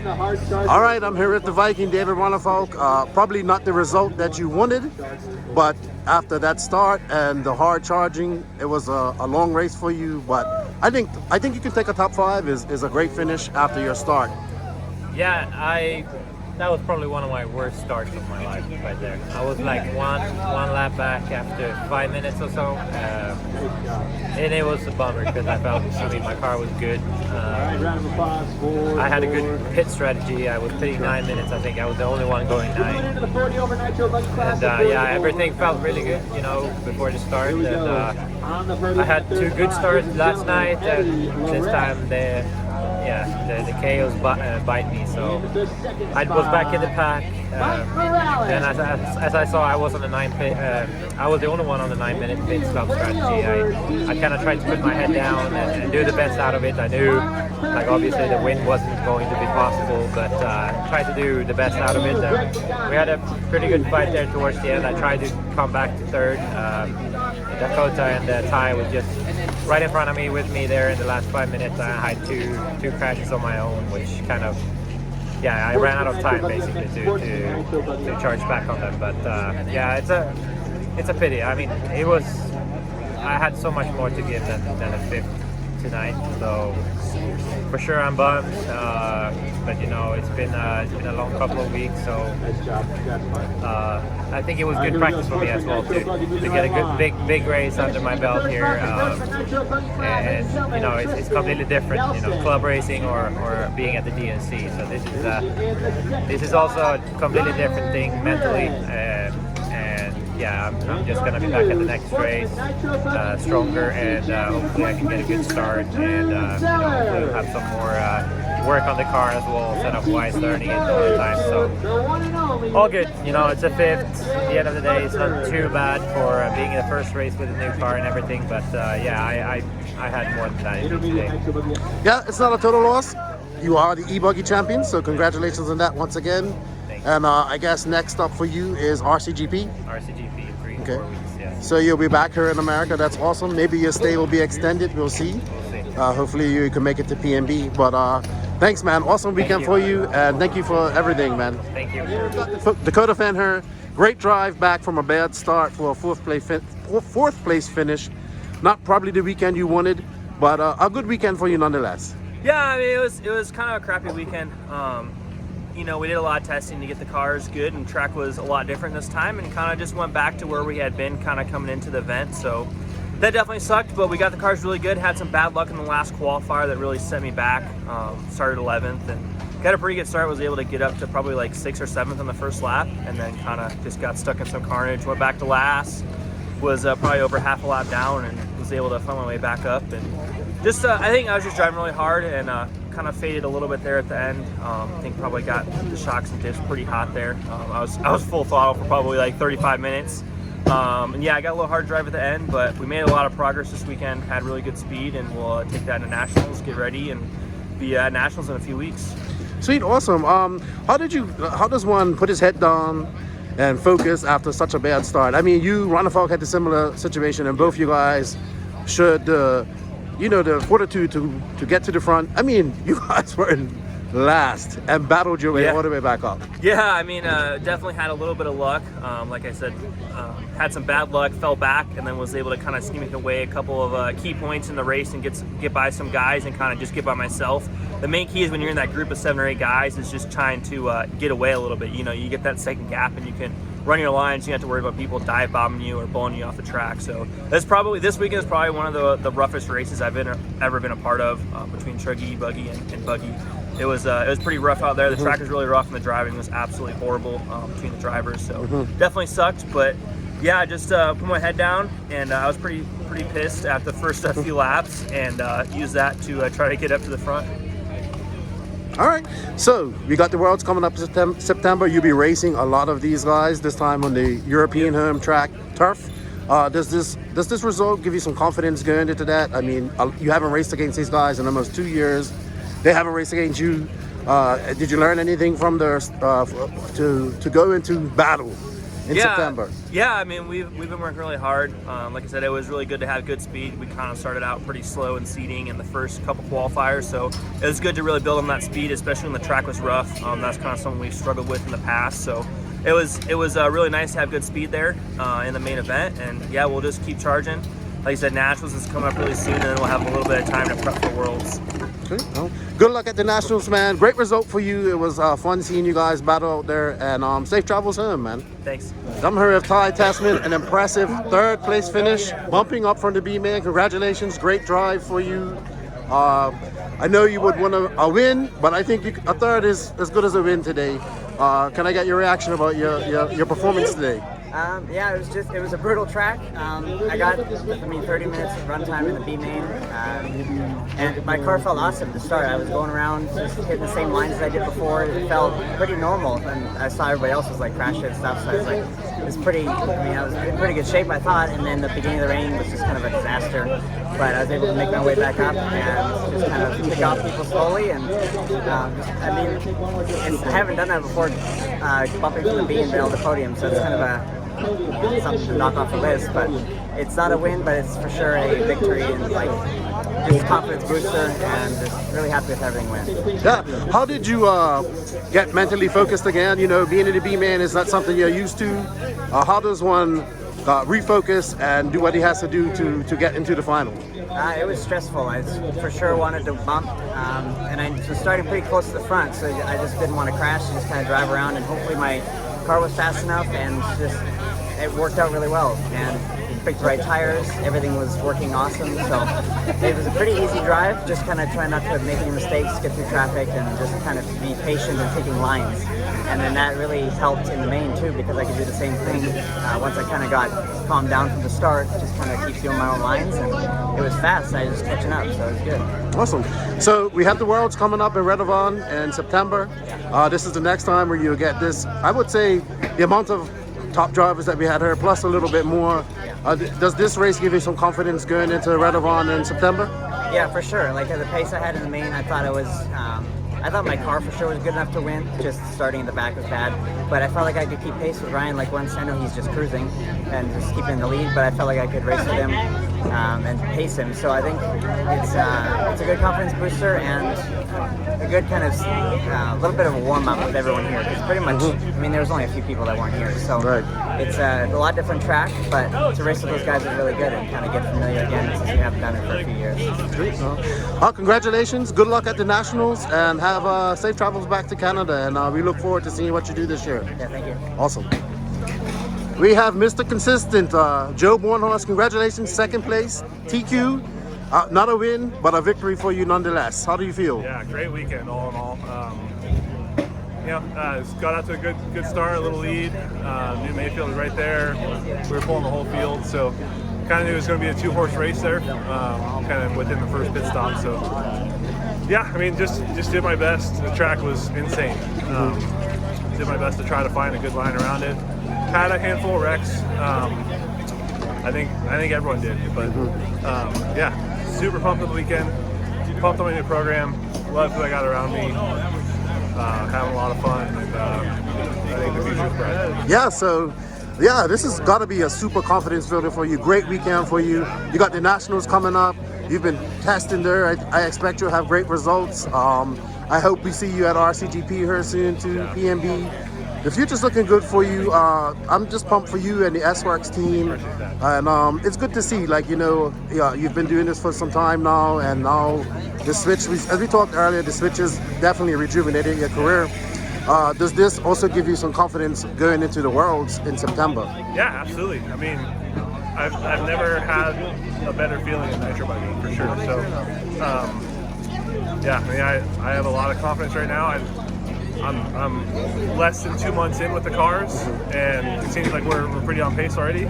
All right, I'm here at the Viking, David Ronnefolk. Probably not the result that you wanted, but after that start and the hard charging, it was a long race for you. But I think you can take a top 5 is a great finish after your start. Yeah, that was probably one of my worst starts of my life right there. I was like one lap back after 5 minutes or so, and it was a bummer because I mean, my car was good. I had a good pit strategy. I was pitting 9 minutes. I think I was the only one going 9. And yeah, everything felt really good, you know, before the start. And I had 2 good starts last night, and this time the chaos bite me, so I was back in the pack, and as I saw, I was on the 9 pit. I was the only one on the 9-minute pit stop strategy. I kind of tried to put my head down and do the best out of it. I knew, like, obviously the win wasn't going to be possible, but tried to do the best out of it. We had a pretty good fight there towards the end. I tried to come back to 3rd. Dakota and Ty was just right in front of me with me there in the last 5 minutes. I had two crashes on my own, which kind of, yeah, I ran out of time basically to charge back on them. But yeah, it's a pity. I mean, I had so much more to give than a 5th tonight, so for sure I'm bummed. But you know, it's been a long couple of weeks, so I think it was good practice for me as well to get a good big race under my belt here. And you know, it's completely different, you know, club racing or being at the DNC. So this is also a completely different thing mentally. Yeah, I'm just going to be back at the next race, stronger, and hopefully I can get a good start, and you know, hopefully have some more work on the car as well, setup-wise, learning it all the time. So all good. You know, it's a 5th. At the end of the day, it's not too bad for being in the first race with a new car and everything. But yeah, I had more than that in me today. Yeah, it's not a total loss. You are the e-buggy champion, so congratulations on that once again. And I guess next up for you is RCGP. RCGP in 3 okay. 4 weeks, yeah. So you'll be back here in America. That's awesome. Maybe your stay will be extended. We'll see. Hopefully you can make it to PNB. But thanks, man. Awesome weekend for you. And thank you for everything, man. Thank you. Dakota Fane here. Great drive back from a bad start for a 4th place finish. Not probably the weekend you wanted, but a good weekend for you nonetheless. Yeah, I mean, it was kind of a crappy weekend. You know, we did a lot of testing to get the cars good, and track was a lot different this time, and kind of just went back to where we had been kind of coming into the event. So that definitely sucked, but we got the cars really good. Had some bad luck in the last qualifier that really set me back. Started 11th and got a pretty good start. Was able to get up to probably like 6th or 7th on the first lap, and then kind of just got stuck in some carnage. Went back to last, was probably over half a lap down, and was able to find my way back up. And just I think I was just driving really hard and kind of faded a little bit there at the end. I think probably got the shocks and dips pretty hot there. I was full throttle for probably like 35 minutes. And yeah, I got a little hard drive at the end, but we made a lot of progress this weekend, had really good speed, and we'll take that into Nationals, get ready, and be at Nationals in a few weeks. Sweet, awesome. How does one put his head down and focus after such a bad start? I mean, Ronnefolk had a similar situation, and both you guys should, you know, the fortitude to get to the front. I mean, you guys were in last and battled your way all the way back up. Yeah, I mean, definitely had a little bit of luck. Like I said, had some bad luck, fell back, and then was able to kind of sneak away a couple of key points in the race and get by some guys and kind of just get by myself. The main key is when you're in that group of 7 or 8 guys is just trying to get away a little bit. You know, you get that second gap and you can run your lines. You don't have to worry about people dive bombing you or blowing you off the track. So this weekend is probably one of the roughest races I've ever been a part of, between Truggy, Buggy, and Buggy. It was pretty rough out there. The track was really rough, and the driving was absolutely horrible between the drivers. So definitely sucked. But yeah, just put my head down, and I was pretty pissed after the first few laps, and used that to try to get up to the front. All right, so we got the Worlds coming up in September. You'll be racing a lot of these guys, this time on the European home track turf. Does this result give you some confidence going into that? I mean, you haven't raced against these guys in almost 2 years. They haven't raced against you. Did you learn anything from their to go into battle in September? Yeah, I mean, we've been working really hard. Like I said, it was really good to have good speed. We kind of started out pretty slow in seeding in the first couple qualifiers, so it was good to really build on that speed, especially when the track was rough. That's kind of something we've struggled with in the past, so it was really nice to have good speed there in the main event. And yeah, we'll just keep charging. Like I said, Nationals is coming up really soon, and then we'll have a little bit of time to prep for Worlds. Okay. Well, good luck at the Nationals, man. Great result for you. It was fun seeing you guys battle out there, and safe travels home, man. Thanks. I'm here with Ty Tasman, an impressive third place finish, bumping up from the B man. Congratulations, great drive for you. I know you would want a win, but I think a third is as good as a win today. Can I get your reaction about your performance today? Yeah, it was a brutal track. I got 30 minutes of runtime in the B main, and my car felt awesome to start. I was going around just hitting the same lines as I did before. It felt pretty normal, and I saw everybody else was like crashing and stuff, so I was like, I was in pretty good shape, I thought, and then the beginning of the rain was just kind of a disaster. But I was able to make my way back up and just kind of pick off people slowly, and I haven't done that before, bumping from the B and down the podium, so it's kind of something to knock off the list, but it's not a win, but it's for sure a victory, and like just confidence booster, and just really happy with everything went. Yeah, how did you get mentally focused again? You know, being in the B man is not something you're used to. How does one refocus and do what he has to do to get into the final? It was stressful. I for sure wanted to bump, and I was starting pretty close to the front, so I just didn't want to crash and just kind of drive around, and hopefully my car was fast enough, and just it worked out really well. And picked the right tires, everything was working awesome, so it was a pretty easy drive. Just kind of trying not to make any mistakes, get through traffic, and just kind of be patient and taking lines. And then that really helped in the main too, because I could do the same thing once I kind of got calmed down from the start. Just kind of keep doing my own lines, and it was fast. I was catching up, so it was good. Awesome. So we have the Worlds coming up in Redovon in September. This is the next time where you get this. I would say the amount of top drivers that we had here, plus a little bit more. Does this race give you some confidence going into Redovon in September? Yeah, for sure. Like at the pace I had in the main, I thought it was. I thought my car for sure was good enough to win. Just starting in the back was bad, but I felt like I could keep pace with Ryan. Like once I know he's just cruising and just keeping in the lead, but I felt like I could race with him and pace him. So I think it's a good confidence booster and a good kind of little bit of a warm up with everyone here. Because pretty much, I mean, there was only a few people that weren't here, so it's a lot different track. But to race with those guys is really good and kind of get familiar again since we haven't done it for a few years. Congratulations! Good luck at the Nationals, and have safe travels back to Canada. And we look forward to seeing what you do this year. Yeah, thank you. Awesome. We have Mr. Consistent, Joe Bornhardt. Congratulations, second place, TQ. Not a win, but a victory for you nonetheless. How do you feel? Yeah, great weekend all in all. It's got out to a good start, a little lead. Knew Mayfield was right there. We were pulling the whole field, so kind of knew it was going to be a two-horse race there, kind of within the first pit stop. So yeah, I mean, just did my best. The track was insane. Did my best to try to find a good line around it. Had a handful of wrecks. I think everyone did, but yeah, super pumped on the weekend. Pumped on my new program. Love who I got around me. Having a lot of fun, and I think the future is bright. Yeah, so yeah, this has got to be a super confidence builder for you. Great weekend for you. You got the Nationals coming up. You've been testing there. I expect you'll have great results. I hope we see you at RCGP here soon too, PMB. The future's looking good for you. I'm just pumped for you and the S-Works team. And it's good to see, like, you know, yeah, you've been doing this for some time now, and now the switch, as we talked earlier, the switch has definitely rejuvenated your career. Does this also give you some confidence going into the Worlds in September? Yeah, absolutely. I mean, I've never had a better feeling in Nitro Buggy, for sure. So, yeah, I mean, I have a lot of confidence right now. I'm less than 2 months in with the cars, and it seems like we're pretty on pace already.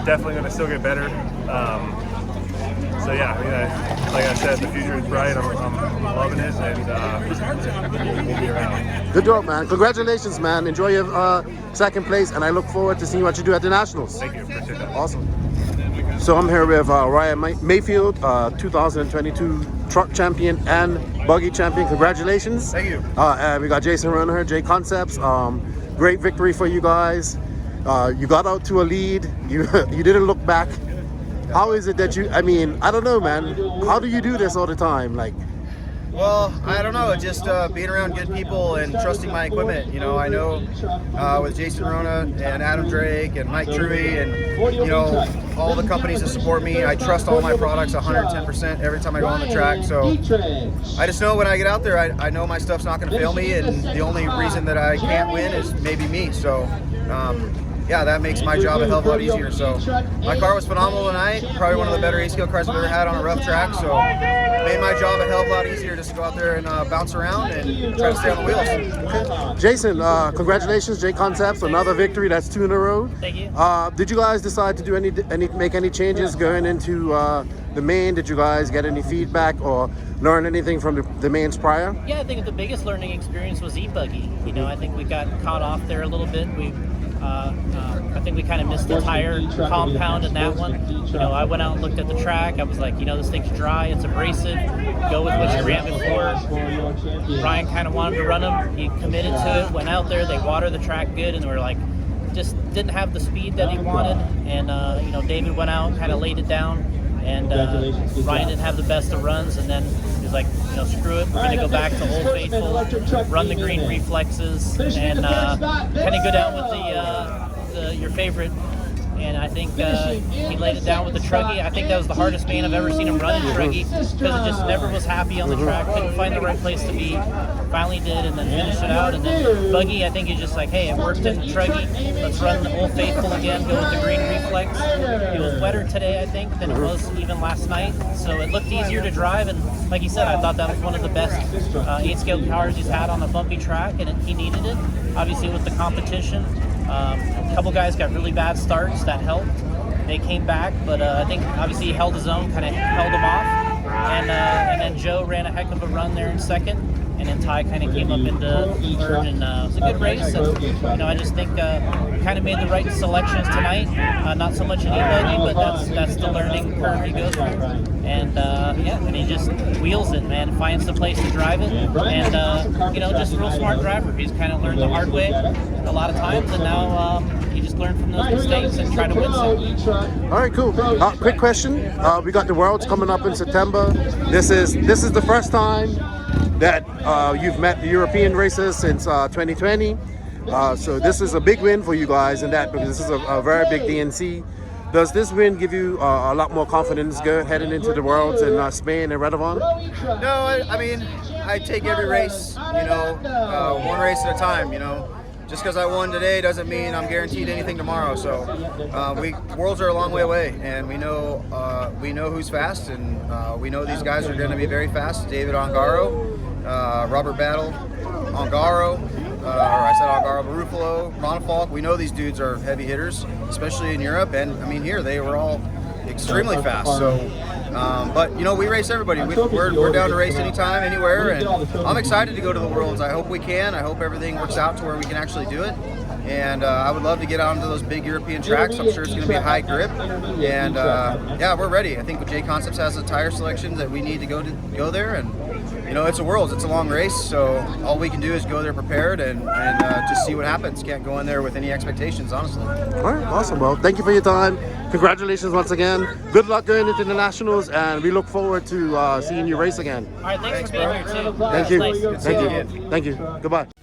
Definitely going to still get better. So yeah, I mean, like I said, the future is bright. I'm loving it, and we'll be around. Good job, man. Congratulations, man. Enjoy your second place, and I look forward to seeing what you do at the Nationals. Thank you. Appreciate that. Awesome. So I'm here with Ryan Maifield, 2022 truck champion and buggy champion. Congratulations. Thank you. And we got Jason Runner, J Concepts. Great victory for you guys. You got out to a lead. You didn't look back. How is it that you? I mean, I don't know, man. How do you do this all the time? Like, well, I don't know. Just being around good people and trusting my equipment. You know, I know with Jason Rona and Adam Drake and Mike Truey and, you know, all the companies that support me, I trust all my products 110% every time I go on the track. So I just know when I get out there, I know my stuff's not going to fail me, and the only reason that I can't win is maybe me. So yeah, that makes my job a hell of a lot easier. So my car was phenomenal tonight. Probably one of the better A-scale cars I've ever had on a rough track. So made my job a hell of a lot easier just to go out there and bounce around and try to stay on the wheels. Jason, congratulations, J Concepts, another victory. That's 2 in a row. Thank you. Did you guys decide to do make any changes going into the main? Did you guys get any feedback or learn anything from the mains prior? Yeah, I think the biggest learning experience was e-buggy. You know, I think we got caught off there a little bit. I think we kind of missed the tire compound in that one. You know, I went out and looked at the track. I was like, you know, this thing's dry, it's abrasive. Go with what you ran before. Ryan kind of wanted to run them. He committed to it, went out there, they watered the track good, and they were like, just didn't have the speed that he wanted. And, you know, David went out, kind of laid it down. And Ryan didn't have the best of runs, and then he was like, you know, screw it, we're going to go back to Old Faithful, run the green reflexes, and kind of go down with your favorite. And I think he laid it down with the Truggy. I think that was the hardest main I've ever seen him run in Truggy, because it just never was happy on the track, couldn't find the right place to be. Finally did, and then finished it out. And then Buggy, I think he's just like, hey, it worked in the Truggy, let's run the Old Faithful again, go with the green reflex. It was wetter today, I think, than it was even last night, so it looked easier to drive. And like he said, I thought that was one of the best 8-scale cars he's had on a bumpy track, and he needed it. Obviously with the competition, a couple guys got really bad starts, that helped. They came back, but I think obviously he held his own, kind of held them off. And then Joe ran a heck of a run there in second, and then Ty kind of came up into third, and it was a good race. And, you know, I just think kind of made the right selections tonight. Not so much an e-buggy, but that's the learning curve he goes through. And yeah, and he just wheels it, man. Finds the place to drive it, and you know, just a real smart driver. He's kind of learned the hard way a lot of times, and now he just learned from those mistakes and try to win some. All right, cool. Quick question. We got the Worlds coming up in September. This is the first time that you've met the European racers since 2020. So this is a big win for you guys in that, because this is a very big DNC. Does this win give you a lot more confidence heading into the Worlds in Spain and Redovan? No, I mean, I take every race, you know, one race at a time, you know. Just because I won today doesn't mean I'm guaranteed anything tomorrow. So Worlds are a long way away, and we know who's fast, and we know these guys are going to be very fast. David Ongaro, Robert Battle, Ongaro, or I said Ongaro, Ruffalo, Monfalk. We know these dudes are heavy hitters, especially in Europe, and I mean here they were all extremely fast. So, but you know, we race everybody. We're down to race anytime, anywhere, and I'm excited to go to the Worlds. I hope we can. I hope everything works out to where we can actually do it. And I would love to get onto those big European tracks. I'm sure it's going to be a high grip, and yeah, we're ready. I think J Concepts has the tire selection that we need to go there, and you know, it's a Worlds, it's a long race, so all we can do is go there prepared and just see what happens. Can't go in there with any expectations, honestly. All right, awesome. Well, thank you for your time. Congratulations once again. Good luck going into the Nationals, and we look forward to seeing you race again. All right, thanks for being here too. Thank you. Nice. Thank you. Thank you. Goodbye.